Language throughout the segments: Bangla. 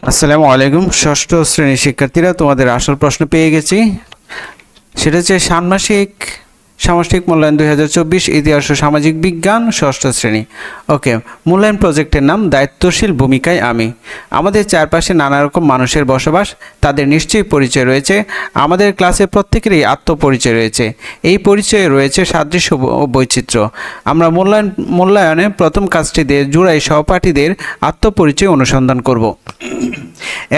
আসসালামু আলাইকুম। ষষ্ঠ শ্রেণীর শিক্ষার্থীরা, তোমাদের আসল প্রশ্ন পেয়ে গেছি। সেটা হচ্ছে ষান্মাসিক সামষ্টিক মূল্যায়ন 2024 ইতিহাস ও সামাজিক বিজ্ঞান ষষ্ঠ শ্রেণী। ওকে, মূল্যায়ন প্রজেক্টের নাম দায়িত্বশীল ভূমিকায় আমি। আমাদের চারপাশে নানা রকম মানুষের বসবাস, তাদের নিশ্চয়ই পরিচয় রয়েছে। আমাদের ক্লাসে প্রত্যেকেরই আত্মপরিচয় রয়েছে। এই পরিচয়ে রয়েছে সাদৃশ্য ও বৈচিত্র্য। আমরা মূল্যায়নে প্রথম কাজটি দিয়ে জুড়াই সহপাঠীদের আত্মপরিচয় অনুসন্ধান করব।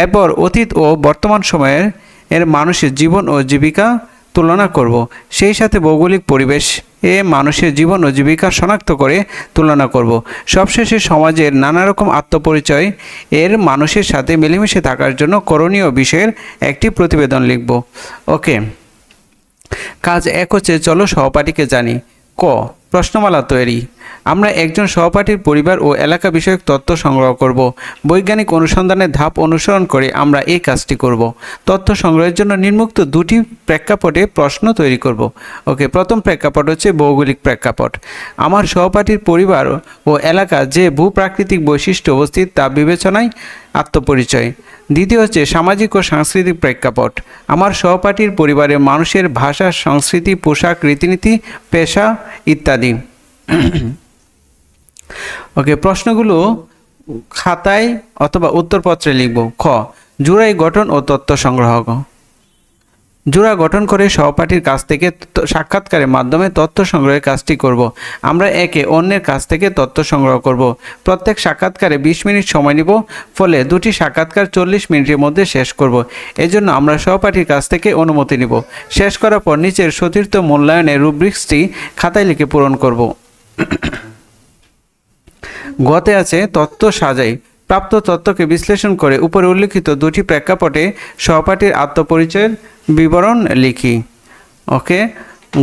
এরপর অতীত ও বর্তমান সময়ের মানুষের জীবন ও জীবিকা তুলনা করব। সেই সাথে ভৌগোলিক পরিবেশ মানুষের জীবন ও জীবিকা শনাক্ত করে তুলনা করব। সবশেষে সমাজের নানা রকম আত্মপরিচয় মানুষের সাথে মিলেমিশে থাকার জন্য করণীয় বিষয়ের একটি প্রতিবেদন লিখব। ওকে, কাজ 1 হচ্ছে চলো সহপাঠীকে জানি। ক, প্রশ্নমালা তৈরি। আমরা একজন সহপাঠীর পরিবার ও এলাকা বিষয়ক তথ্য সংগ্রহ করব। বৈজ্ঞানিক অনুসন্ধানের ধাপ অনুসরণ করে আমরা এই কাজটি করব। তথ্য সংগ্রহের জন্য নিম্নোক্ত দুটি প্রেক্ষাপটে প্রশ্ন তৈরি করব। ওকে, প্রথম প্রেক্ষাপট হচ্ছে ভৌগোলিক প্রেক্ষাপট। আমার সহপাঠীর পরিবার ও এলাকা যে ভূপ্রাকৃতিক বৈশিষ্ট্য উপস্থিত তা বিবেচনায় আত্মপরিচয়। দ্বিতীয় হচ্ছে সামাজিক ও সাংস্কৃতিক প্রেক্ষাপট। আমার সহপাঠীর পরিবারের মানুষের ভাষা, সংস্কৃতি, পোশাক, রীতিনীতি, পেশা ইত্যাদি। ওকে, প্রশ্নগুলো খাতায় অথবা উত্তরপত্রে লিখব। খ, জোড়াই গঠন ও তথ্য সংগ্রহ। জোড়া গঠন করে সহপাঠীর কাছ থেকে সাক্ষাৎকারের মাধ্যমে তথ্য সংগ্রহের কাজটি করব। আমরা একে অন্যের কাছ থেকে তথ্য সংগ্রহ করব। প্রত্যেক সাক্ষাৎকারে 20 মিনিট সময় নিব, ফলে দুটি সাক্ষাৎকার 40 মিনিটের মধ্যে শেষ করব। এজন্য আমরা সহপাঠীর কাছ থেকে অনুমতি নিব। শেষ করার পর নিচের সতীর্থ মূল্যায়নের রুব্রিক্সটি খাতায় লিখে পূরণ করব। গতে আছে তথ্য সাজাই। প্রাপ্ত তথ্যকে বিশ্লেষণ করে উপরে উল্লিখিত দুটি প্রেক্ষাপটে সহপাঠীর আত্মপরিচয়ের বিবরণ লিখি। ওকে,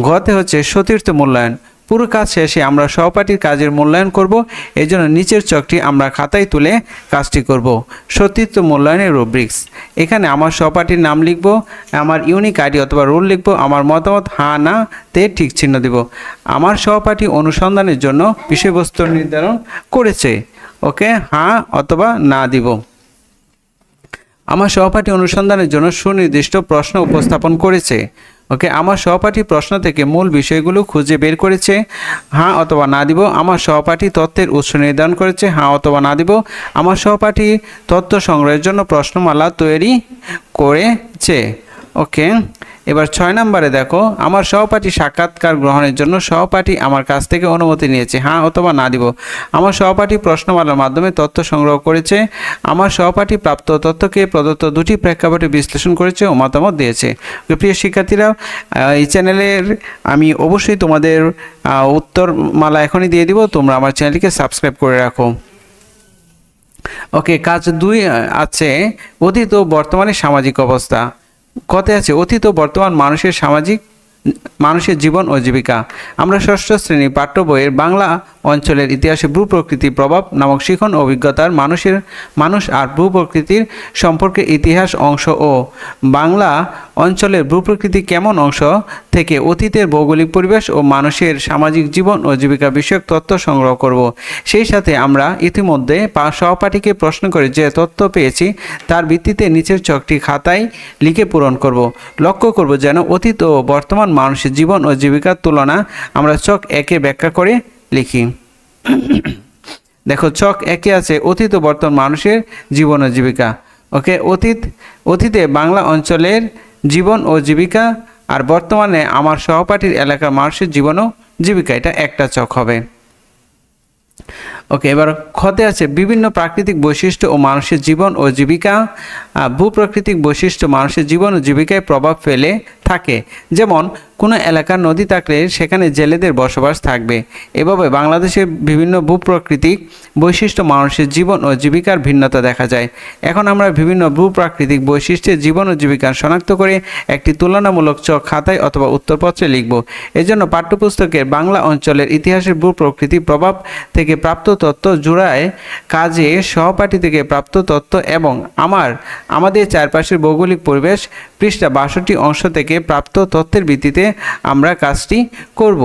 গতে হচ্ছে সতীর্থ মূল্যায়ন। পুরো কাজ শেষে আমরা সহপাঠীর কাজের মূল্যায়ন করব। এই জন্য নিচের চকটি আমরা খাতায় তুলে কাজটি করব। সতীর্থ মূল্যায়নের রুব্রিক্স। এখানে আমার সহপাঠীর নাম লিখব, আমার ইউনিক আইডি অথবা রোল লিখব, আমার মতামত হ্যাঁ না তে ঠিক চিহ্ন দেব। আমার সহপাঠী অনুসন্ধানের জন্য বিষয়বস্তু নির্ধারণ করেছে। ওকে, হ্যাঁ অথবা না দিব। আমার সহপাঠী অনুসন্ধানের জন্য সুনির্দিষ্ট প্রশ্ন উপস্থাপন করেছে। ওকে, আমার সহপাঠী প্রশ্ন থেকে মূল বিষয়গুলো খুঁজে বের করেছে। হ্যাঁ অথবা না দিব। আমার সহপাঠী তথ্যের উৎস নির্ধারণ করেছে। হ্যাঁ অথবা না দিব। আমার সহপাঠী তথ্য সংগ্রহের জন্য প্রশ্নমালা তৈরি করেছে। ওকে, এবার 6 নম্বরে দেখো, আমার সহপাঠী সাক্ষাৎকার গ্রহণের জন্য সহপাঠী আমার কাছ থেকে অনুমতি নিয়েছে। হ্যাঁ অথবা না দিব। আমার সহপাঠী প্রশ্নমালার মাধ্যমে তথ্য সংগ্রহ করেছে। আমার সহপাঠী প্রাপ্ত তথ্যকে প্রদত্ত দুটি প্রেক্ষাপটে বিশ্লেষণ করেছে ও মতামত দিয়েছে। প্রিয় শিক্ষার্থীরা, এই চ্যানেলের আমি অবশ্যই তোমাদের উত্তরমালা এখনই দিয়ে দিব। তোমরা আমার চ্যানেলটিকে সাবস্ক্রাইব করে রাখো। ওকে, কাজ 2 আছে অতীত ও বর্তমানে সামাজিক অবস্থা। কতে আছে অতীত ও বর্তমান মানুষের জীবন ও জীবিকা। আমরা ষষ্ঠ শ্রেণী পাঠ্য বইয়ের বাংলা অঞ্চলের ইতিহাসে ভূপ্রকৃতির প্রভাব নামক শিখন অভিজ্ঞতার মানুষ আর ভূপ্রকৃতির সম্পর্কে ইতিহাস অংশ ও বাংলা অঞ্চলের ভূপ্রকৃতি কেমন অংশ থেকে অতীতের ভৌগোলিক পরিবেশ ও মানুষের সামাজিক জীবন ও জীবিকা বিষয়ক তথ্য সংগ্রহ করব। সেই সাথে আমরা ইতিমধ্যে সহপাঠীকে প্রশ্ন করে যে তথ্য পেয়েছি তার ভিত্তিতে নিচের চকটি খাতায় লিখে পূরণ করব। লক্ষ্য করব যেন অতীত ও বর্তমান মানুষের জীবন ও জীবিকার তুলনা আমরা চক 1-এ ব্যাখ্যা করে লিখি। দেখো, চক 1-এ আছে অতীত ও বর্তমান মানুষের জীবন ও জীবিকা। ওকে, অতীতে বাংলা অঞ্চলের জীবন ও জীবিকা আর বর্তমানে আমার সহপাঠীর এলাকার মানুষের জীবন ও জীবিকা, এটা একটা চক হবে। ওকে, এবার খতে আছে বিভিন্ন প্রাকৃতিক বৈশিষ্ট্য ও মানুষের জীবন ও জীবিকা। ভূপ্রাকৃতিক বৈশিষ্ট্য মানুষের জীবন ও জীবিকায় প্রভাব ফেলে থাকে। যেমন কোনো এলাকার নদী থাকলে সেখানে জেলেদের বসবাস থাকবে। এভাবে বাংলাদেশের বিভিন্ন ভূপ্রাকৃতিক বৈশিষ্ট্য মানুষের জীবন ও জীবিকার ভিন্নতা দেখা যায়। এখন আমরা বিভিন্ন ভূপ্রাকৃতিক বৈশিষ্ট্যের জীবন ও জীবিকা শনাক্ত করে একটি তুলনামূলক চক খাতায় অথবা উত্তরপত্রে লিখব। এজন্য পাঠ্যপুস্তকের বাংলা অঞ্চলের ইতিহাসের ভূপ্রকৃতির প্রভাব থেকে প্রাপ্ত তথ্য জোড়ায় কাজে সহপাঠী থেকে প্রাপ্ত তথ্য এবং আমাদের চারপাশের ভৌগোলিক পরিবেশ পৃষ্ঠা 62 অংশ থেকে প্রাপ্ত তথ্যের ভিত্তিতে আমরা কাজটি করব।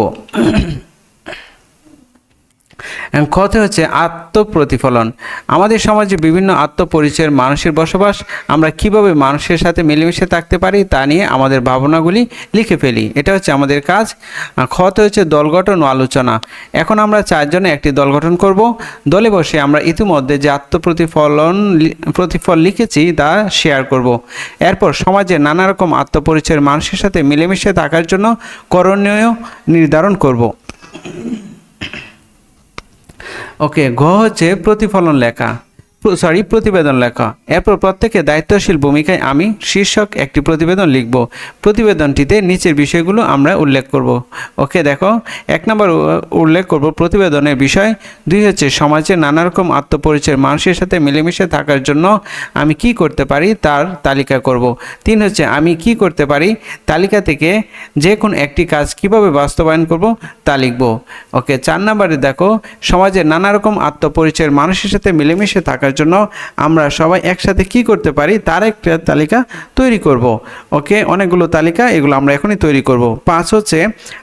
কথা হচ্ছে আত্মপ্রতিফলন। আমাদের সমাজে বিভিন্ন আত্মপরিচয়ের মানুষের বসবাস। আমরা কিভাবে মানুষের সাথে মিলেমিশে থাকতে পারি তা নিয়ে আমাদের ভাবনাগুলি লিখে ফেলি, এটা হচ্ছে আমাদের কাজ। খতে হচ্ছে দল গঠন ও আলোচনা। এখন আমরা চারজনে একটি দল গঠন করব। দলে বসে আমরা ইতিমধ্যে যে প্রতিফল লিখেছি তা শেয়ার করব। এরপর সমাজে নানা রকম আত্মপরিচয়ের মানুষের সাথে মিলেমিশে থাকার জন্য করণীয় নির্ধারণ করব। ওকে, ঘ হচ্ছে প্রতিবেদন লেখা। এরপর প্রত্যেকে দায়িত্বশীল ভূমিকায় আমি শীর্ষক একটি প্রতিবেদন লিখব। প্রতিবেদনটিতে নিচের বিষয়গুলো আমরা উল্লেখ করব। ওকে, দেখো, 1 নম্বর উল্লেখ করব প্রতিবেদনের বিষয়। 2 হচ্ছে সমাজে নানা রকম আত্মপরিচয়ের মানুষের সাথে মিলেমিশে থাকার জন্য আমি কি করতে পারি তার তালিকা করব। 3 হচ্ছে আমি কি করতে পারি তালিকা থেকে যে কোনো একটি কাজ কিভাবে বাস্তবায়ন করব তা লিখব। ওকে, 4 নম্বরে দেখো, সমাজে নানা রকম আত্মপরিচয়ের মানুষের সাথে মিলেমিশে থাকার জন্য আমরা সবাই একসাথে কি করতে পারি তার একটা তালিকা তৈরি করব। ওকে, অনেকগুলো তালিকা, এগুলো আমরা এখনই তৈরি করব। 5 হচ্ছে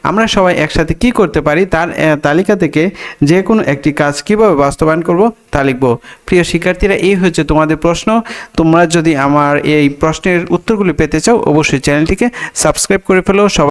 আমরা সবাই একসাথে কি করতে পারি তার তালিকা থেকে যে কোনো একটি কাজ কিভাবে বাস্তবায়ন করব তা লিখব। প্রিয় শিক্ষার্থীরা, এই হচ্ছে তোমাদের প্রশ্ন। তোমরা যদি আমার এই প্রশ্নের উত্তরগুলি পেতে চাও অবশ্যই চ্যানেলটিকে সাবস্ক্রাইব করে ফেলো।